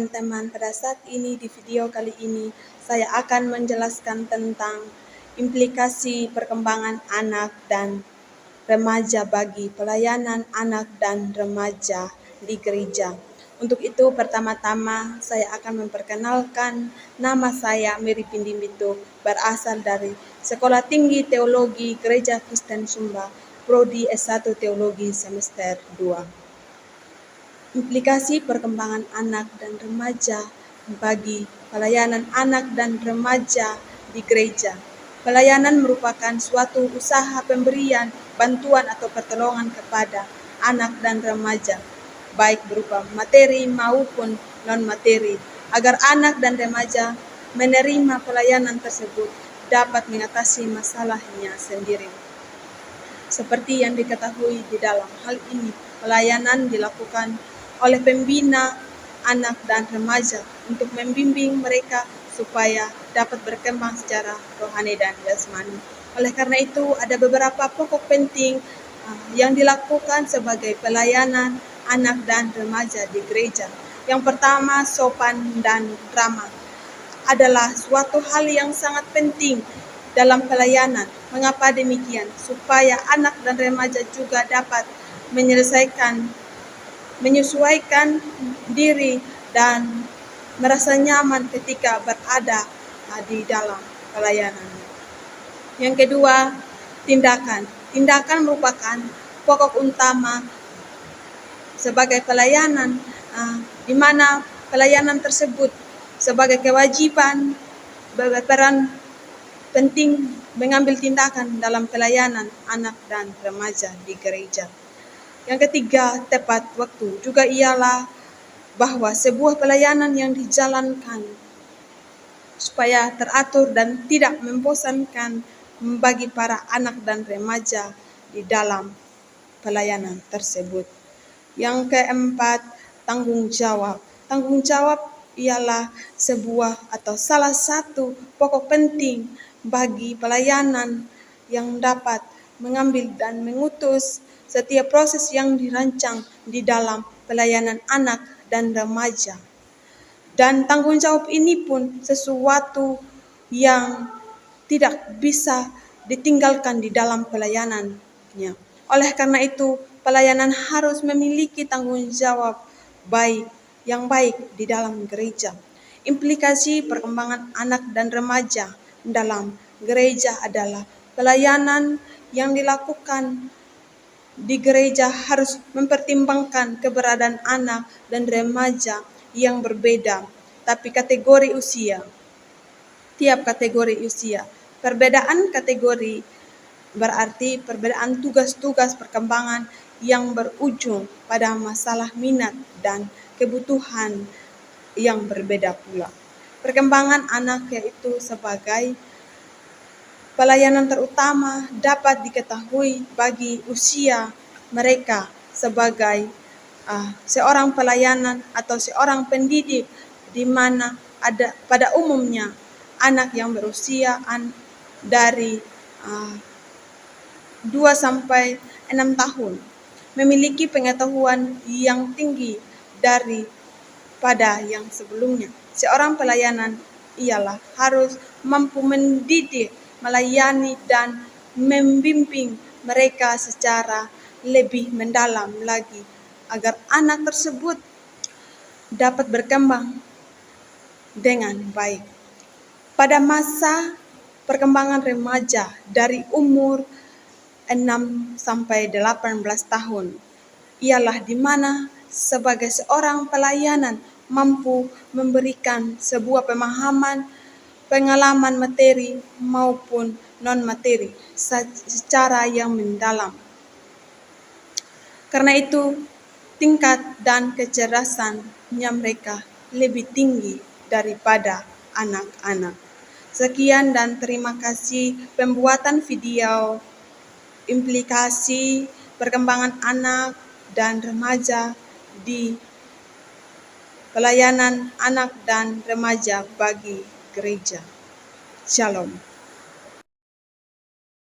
teman-teman, pada saat ini di video kali ini saya akan menjelaskan tentang implikasi perkembangan anak dan remaja bagi pelayanan anak dan remaja di gereja. Untuk itu pertama-tama saya akan memperkenalkan, nama saya Mary Pindimbito, berasal dari Sekolah Tinggi Teologi Gereja Kristen Sumba, Prodi S1 Teologi semester 2. Implikasi perkembangan anak dan remaja bagi pelayanan anak dan remaja di gereja. Pelayanan merupakan suatu usaha pemberian bantuan atau pertolongan kepada anak dan remaja, baik berupa materi maupun non-materi, agar anak dan remaja menerima pelayanan tersebut dapat mengatasi masalahnya sendiri. Seperti yang diketahui di dalam hal ini, pelayanan dilakukan oleh pembina anak dan remaja untuk membimbing mereka supaya dapat berkembang secara rohani dan jasmani. Oleh karena itu, ada beberapa pokok penting yang dilakukan sebagai pelayanan anak dan remaja di gereja. Yang pertama, sopan dan ramah adalah suatu hal yang sangat penting dalam pelayanan. Mengapa demikian? Supaya anak dan remaja juga dapat menyesuaikan diri dan merasa nyaman ketika berada di dalam pelayanan. Yang kedua, tindakan. Tindakan merupakan pokok utama sebagai pelayanan, di mana pelayanan tersebut sebagai kewajiban berperan penting mengambil tindakan dalam pelayanan anak dan remaja di gereja. Yang ketiga, tepat waktu. Juga ialah bahwa sebuah pelayanan yang dijalankan supaya teratur dan tidak membosankan bagi para anak dan remaja di dalam pelayanan tersebut. Yang keempat, tanggung jawab. Tanggung jawab ialah sebuah atau salah satu pokok penting bagi pelayanan yang dapat mengambil dan mengutus setiap proses yang dirancang di dalam pelayanan anak dan remaja. Dan tanggung jawab ini pun sesuatu yang tidak bisa ditinggalkan di dalam pelayanannya. Oleh karena itu, pelayanan harus memiliki tanggung jawab yang baik di dalam gereja. Implikasi perkembangan anak dan remaja dalam gereja adalah pelayanan yang dilakukan di gereja harus mempertimbangkan keberadaan anak dan remaja yang berbeda, tapi kategori usia. Tiap kategori usia. Perbedaan kategori berarti perbedaan tugas-tugas perkembangan yang berujung pada masalah minat dan kebutuhan yang berbeda pula. Perkembangan anak yaitu sebagai pelayanan terutama dapat diketahui bagi usia mereka sebagai seorang pelayanan atau seorang pendidik, di mana ada pada umumnya anak yang berusia dari 2 sampai 6 tahun memiliki pengetahuan yang tinggi daripada yang sebelumnya. Seorang pelayanan ialah harus mampu mendidik, melayani dan membimbing mereka secara lebih mendalam lagi agar anak tersebut dapat berkembang dengan baik. Pada masa perkembangan remaja dari umur 6 sampai 18 tahun ialah di mana sebagai seorang pelayanan mampu memberikan sebuah pengalaman materi maupun non-materi secara yang mendalam. Karena itu, tingkat dan kecerdasannya mereka lebih tinggi daripada anak-anak. Sekian dan terima kasih. Pembuatan video implikasi perkembangan anak dan remaja di pelayanan anak dan remaja bagi gereja. Shalom.